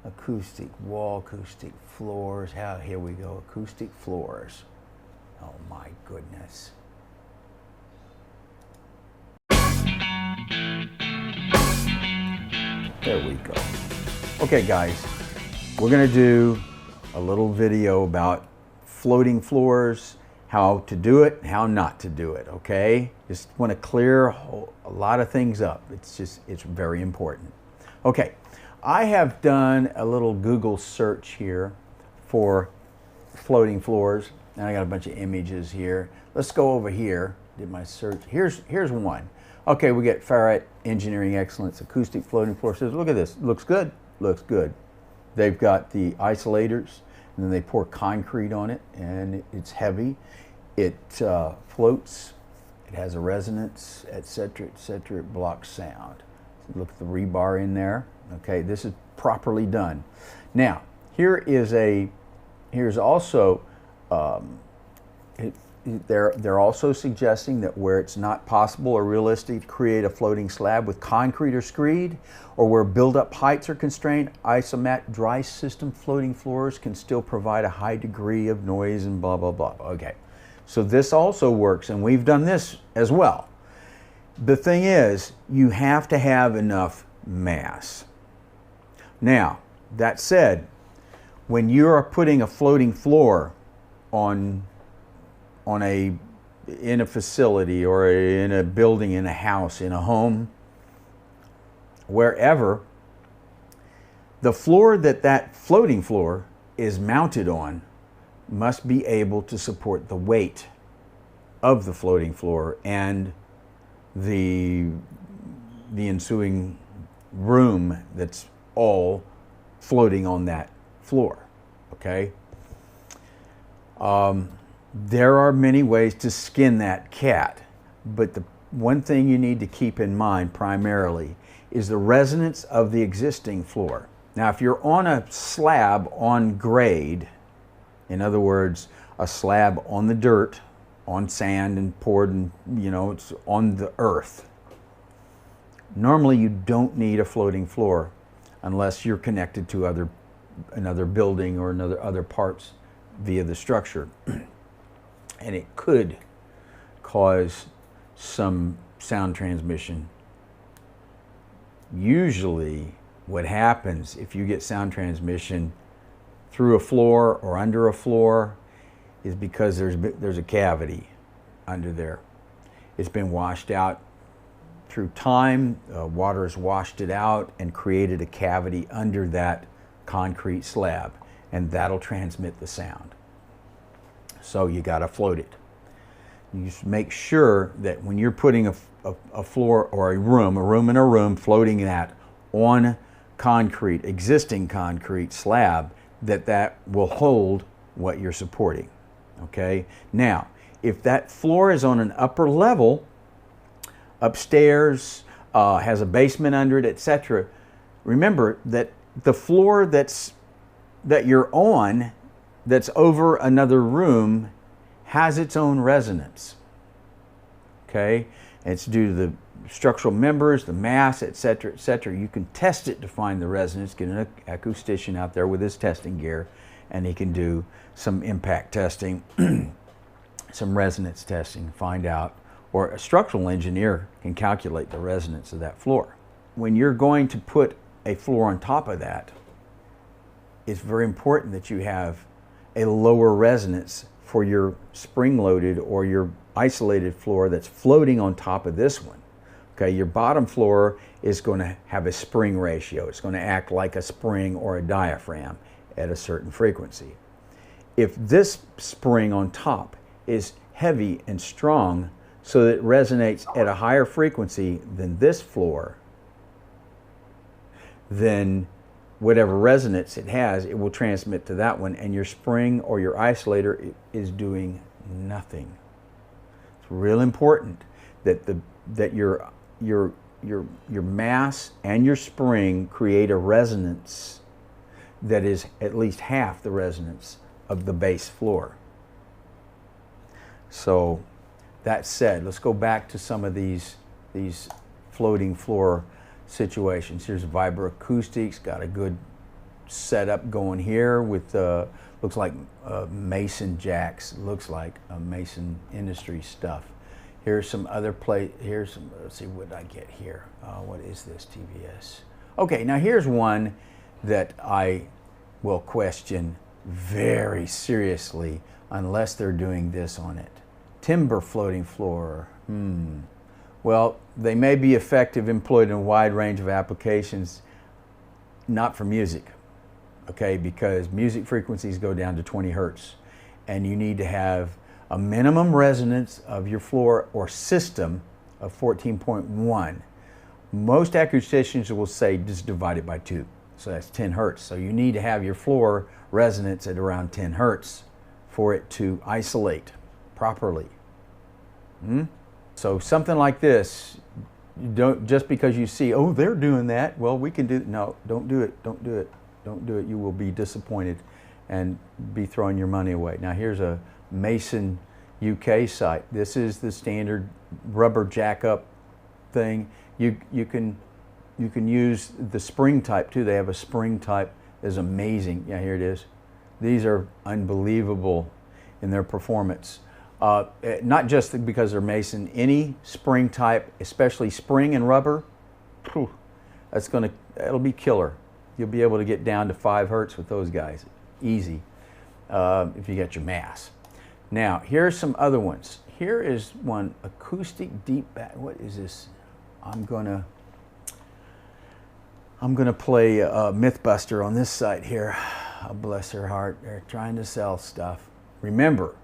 Acoustic wall, acoustic floors. Here we go, acoustic floors. Oh my goodness. There we go. Okay guys, we're gonna do a little video about floating floors, how to do it, how not to do it, okay? Just want to clear a lot of things up. It's very important. Okay, I have done a little Google search here for floating floors, and I got a bunch of images here. Let's go over here, did my search. Here's one. Okay, we get Farrett Engineering Excellence Acoustic Floating Floor. Says, look at this, looks good, looks good. They've got the isolators, and then they pour concrete on it, and it's heavy. It floats, it has a resonance, etc., etc. It blocks sound. Look at the rebar in there. Okay, this is properly done. Now, here's also, they're also suggesting that where it's not possible or realistic to create a floating slab with concrete or screed, or where build-up heights are constrained, isomat dry system floating floors can still provide a high degree of noise and blah, blah, blah. Okay, so this also works, and we've done this as well. The thing is, you have to have enough mass. Now, that said, when you are putting a floating floor in a facility or in a building, in a house, in a home, wherever, the floor that floating floor is mounted on must be able to support the weight of the floating floor and the ensuing room that's all floating on that floor, okay? There are many ways to skin that cat, but the one thing you need to keep in mind primarily is the resonance of the existing floor. Now, if you're on a slab on grade, in other words, a slab on the dirt, on sand and poured, and it's on the earth, normally you don't need a floating floor unless you're connected to another building or other parts via the structure. And it could cause some sound transmission. Usually what happens if you get sound transmission through a floor or under a floor is because there's a cavity under there. It's been washed out through time. Water has washed it out and created a cavity under that concrete slab, and that'll transmit the sound. So you got to float it. You just make sure that when you're putting a floor or a room in a room, floating that on concrete, existing concrete slab, that will hold what you're supporting. Okay? Now, if that floor is on an upper level, upstairs, has a basement under it, etc., remember that the floor that you're on, that's over another room, has its own resonance. Okay? And it's due to the structural members, the mass, etc., etc. You can test it to find the resonance. Get an acoustician out there with his testing gear, and he can do some impact testing, some resonance testing, find out, or a structural engineer can calculate the resonance of that floor. When you're going to put a floor on top of that, it's very important that you have a lower resonance for your spring-loaded or your isolated floor that's floating on top of this one. Okay, your bottom floor is going to have a spring ratio. It's going to act like a spring or a diaphragm at a certain frequency. If this spring on top is heavy and strong so that it resonates at a higher frequency than this floor, then whatever resonance it has, it will transmit to that one, and your spring or your isolator is doing nothing. It's real important that your mass and your spring create a resonance that is at least half the resonance of the base floor. So that said, let's go back to some of these floating floor situations. Here's vibroacoustics, got a good setup going here with looks like Mason jacks. Looks like Mason Industry stuff. Here's some other here's some, let's see what I get here. What is this, TVS? Okay, now here's one that I will question very seriously unless they're doing this on it. Timber floating floor. Well, they may be effective, employed in a wide range of applications, not for music, okay, because music frequencies go down to 20 hertz, and you need to have a minimum resonance of your floor or system of 14.1. Most acousticians will say just divide it by 2, so that's 10 hertz. So you need to have your floor resonance at around 10 hertz for it to isolate properly. So something like this, don't, just because you see, oh, they're doing that, well, we can do it. No, don't do it, don't do it, don't do it. You will be disappointed and be throwing your money away. Now here's a Mason UK site. This is the standard rubber jack up thing. You can use the spring type too. They have a spring type that's amazing. Yeah, here it is. These are unbelievable in their performance. Not just because they're Mason, any spring type, especially spring and rubber, it'll be killer. You'll be able to get down to 5 hertz with those guys, easy, if you get your mass. Now, here's some other ones. Here is one, acoustic deep bass. What is this? I'm gonna play Mythbuster on this site here. Oh, bless her heart, they're trying to sell stuff. Remember,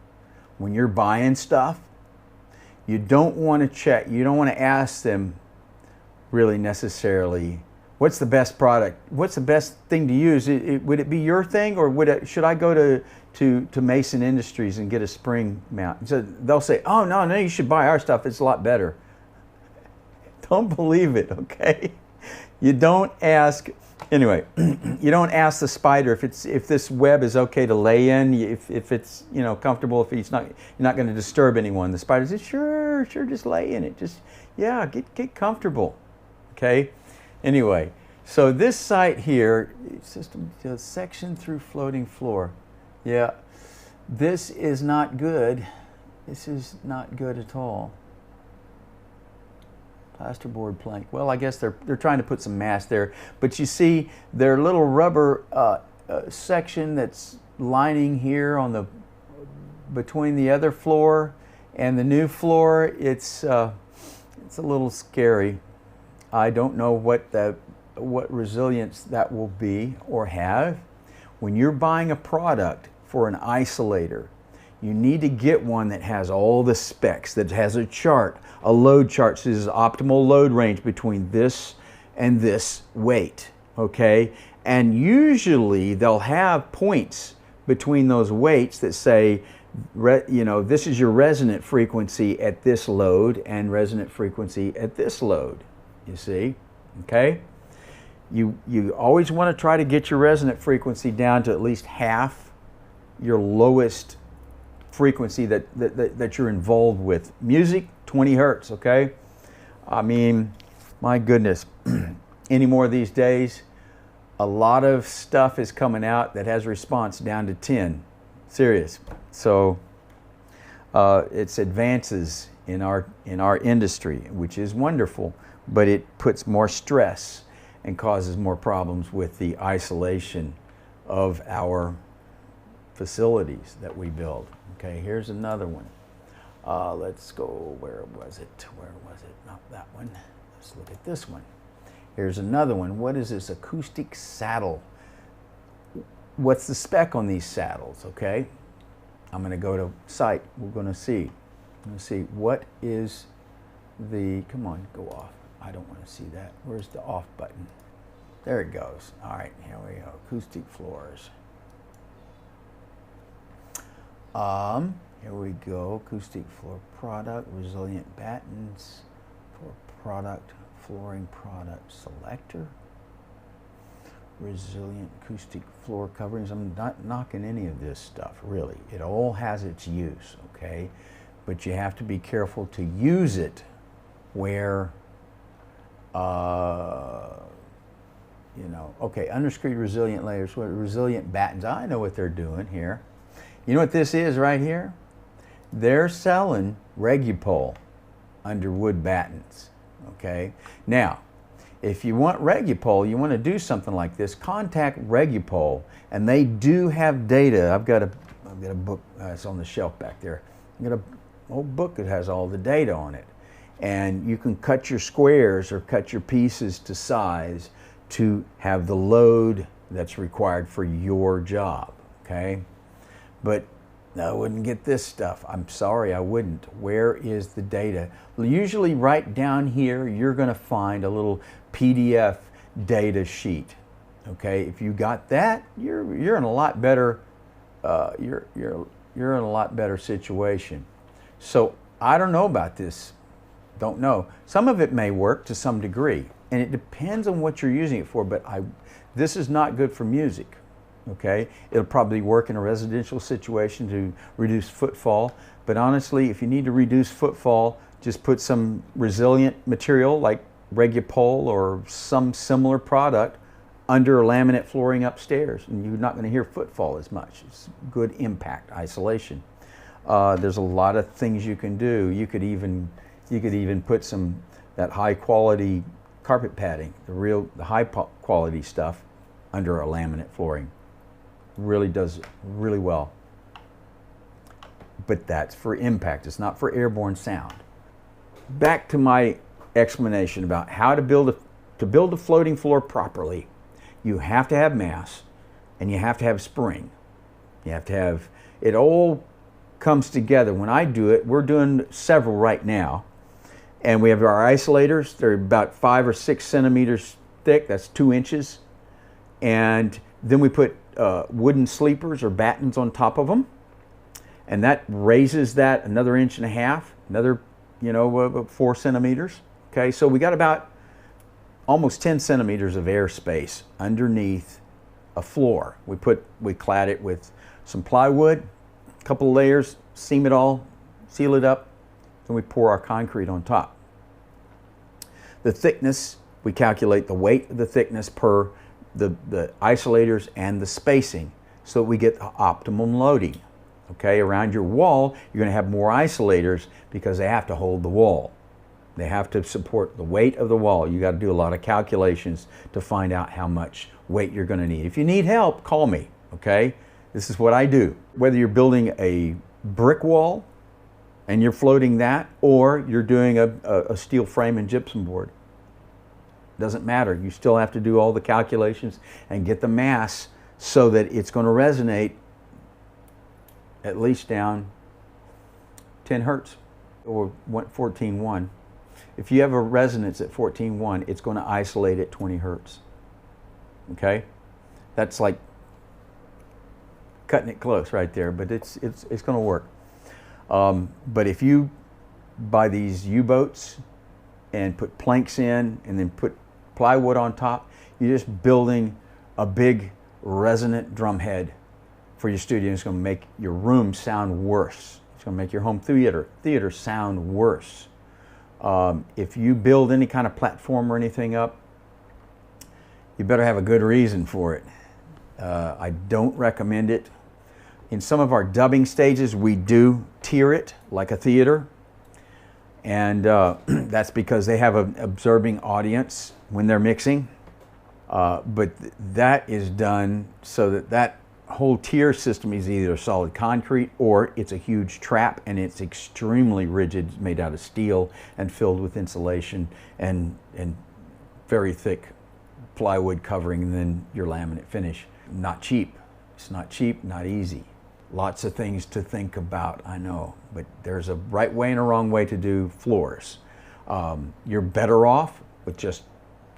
when you're buying stuff, you don't want to check, you don't want to ask them really necessarily, what's the best product? What's the best thing to use? Would it be your thing, or should I go to Mason Industries and get a spring mount? So they'll say, oh, no, you should buy our stuff. It's a lot better. Don't believe it, okay? You don't ask, anyway, you don't ask the spider if this web is okay to lay in, if it's, you know, comfortable, if you're not going to disturb anyone. The spider says, sure, just lay in it. Just, yeah, get comfortable, okay? Anyway, so this site here, system section through floating floor. Yeah, this is not good. This is not good at all. Plasterboard plank. Well, I guess they're trying to put some mass there, but you see their little rubber section that's lining here on the between the other floor and the new floor. It's a little scary. I don't know what resilience that will be or have. When you're buying a product for an isolator, you need to get one that has all the specs, that has a chart, a load chart. So this is optimal load range between this and this weight, okay? And usually they'll have points between those weights that say, you know, this is your resonant frequency at this load and resonant frequency at this load, you see, okay? You always want to try to get your resonant frequency down to at least half your lowest frequency that you're involved with. Music, 20 hertz, okay? I mean, my goodness, anymore these days, a lot of stuff is coming out that has response down to 10. Serious. So it's advances in our industry, which is wonderful, but it puts more stress and causes more problems with the isolation of our facilities that we build. Okay, here's another one. Let's go, where was it? Not that one. Let's look at this one. Here's another one. What is this? Acoustic saddle. What's the spec on these saddles, okay? I'm going to go to site. We're going to see. What is the, come on, go off. I don't want to see that. Where's the off button? There it goes. All right, here we go. Acoustic floors. Here we go. Acoustic floor product, resilient battens for product, flooring product selector. Resilient acoustic floor coverings. I'm not knocking any of this stuff, really. It all has its use, okay? But you have to be careful to use it where you know, okay, underscreed resilient layers, what resilient battens. I know what they're doing here. You know what this is right here? They're selling Regupol under wood battens, okay? Now, if you want Regupol, you want to do something like this, contact Regupol, and they do have data. I've got a book, it's on the shelf back there. I've got an old book that has all the data on it. And you can cut your squares or cut your pieces to size to have the load that's required for your job, okay? But I wouldn't get this stuff. I'm sorry, I wouldn't. Where is the data? Usually right down here, you're gonna find a little PDF data sheet, okay? If you got that, you're in a lot better, you're in a lot better situation. So I don't know about this. Don't know. Some of it may work to some degree, and it depends on what you're using it for, but this is not good for music, okay? It'll probably work in a residential situation to reduce footfall, but honestly, if you need to reduce footfall, just put some resilient material like Regupol or some similar product under laminate flooring upstairs, and you're not going to hear footfall as much. It's good impact isolation. There's a lot of things you can do. You could even put that high quality carpet padding, the high quality stuff under a laminate flooring. Really does really well. But that's for impact, it's not for airborne sound. Back to my explanation about how to build a floating floor properly. You have to have mass, and you have to have spring. You have to have, it all comes together. When I do it, we're doing several right now. And we have our isolators. They're about 5 or 6 centimeters thick. That's 2 inches. And then we put wooden sleepers or battens on top of them. And that raises that another 1.5 inches, another, 4 centimeters. Okay, so we got about almost 10 centimeters of airspace underneath a floor. We clad it with some plywood, a couple of layers, seam it all, seal it up. Then we pour our concrete on top. The thickness, we calculate the weight of the thickness per the isolators and the spacing so that we get the optimum loading. Okay, around your wall, you're going to have more isolators because they have to hold the wall. They have to support the weight of the wall. You got to do a lot of calculations to find out how much weight you're going to need. If you need help, call me, okay? This is what I do. Whether you're building a brick wall and you're floating that, or you're doing a steel frame and gypsum board. Doesn't matter. You still have to do all the calculations and get the mass so that it's going to resonate at least down 10 hertz or 14.1. If you have a resonance at 14.1, it's going to isolate at 20 hertz. Okay? That's like cutting it close right there, but it's going to work. But if you buy these U-boats and put planks in and then put plywood on top, you're just building a big resonant drum head for your studio. It's going to make your room sound worse. It's going to make your home theater sound worse. If you build any kind of platform or anything up, you better have a good reason for it. I don't recommend it. In some of our dubbing stages, we do tier it like a theater. And that's because they have an observing audience when they're mixing. But that is done so that whole tier system is either solid concrete or it's a huge trap and it's extremely rigid, made out of steel and filled with insulation and very thick plywood covering, and then your laminate finish. Not cheap. It's not cheap, not easy. Lots of things to think about, I know, but there's a right way and a wrong way to do floors. You're better off with just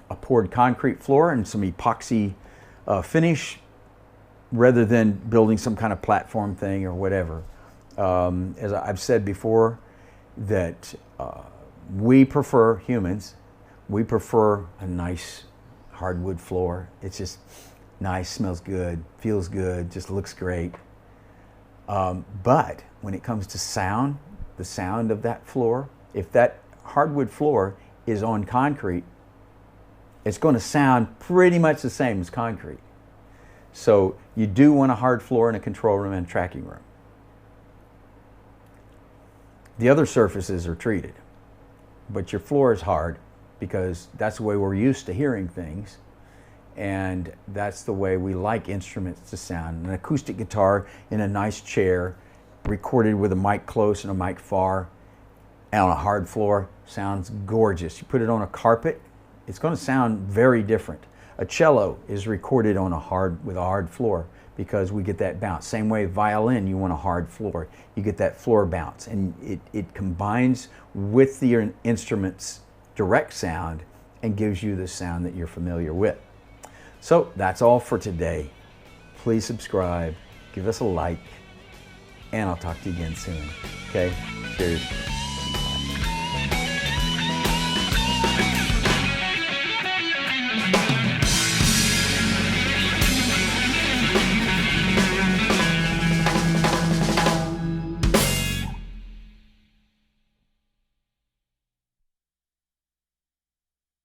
a poured concrete floor and some epoxy finish rather than building some kind of platform thing or whatever. As I've said before, that we prefer, humans, we prefer a nice hardwood floor. It's just nice, smells good, feels good, just looks great. But when it comes to sound, the sound of that floor, if that hardwood floor is on concrete, it's going to sound pretty much the same as concrete. So you do want a hard floor in a control room and tracking room. The other surfaces are treated, but your floor is hard because that's the way we're used to hearing things, and that's the way we like instruments to sound. An acoustic guitar in a nice chair, recorded with a mic close and a mic far, and on a hard floor, sounds gorgeous. You put it on a carpet, it's going to sound very different. A cello is recorded on with a hard floor because we get that bounce. Same way violin, you want a hard floor. You get that floor bounce, and it combines with the instrument's direct sound and gives you the sound that you're familiar with. So that's all for today. Please subscribe, give us a like, and I'll talk to you again soon. Okay? Cheers.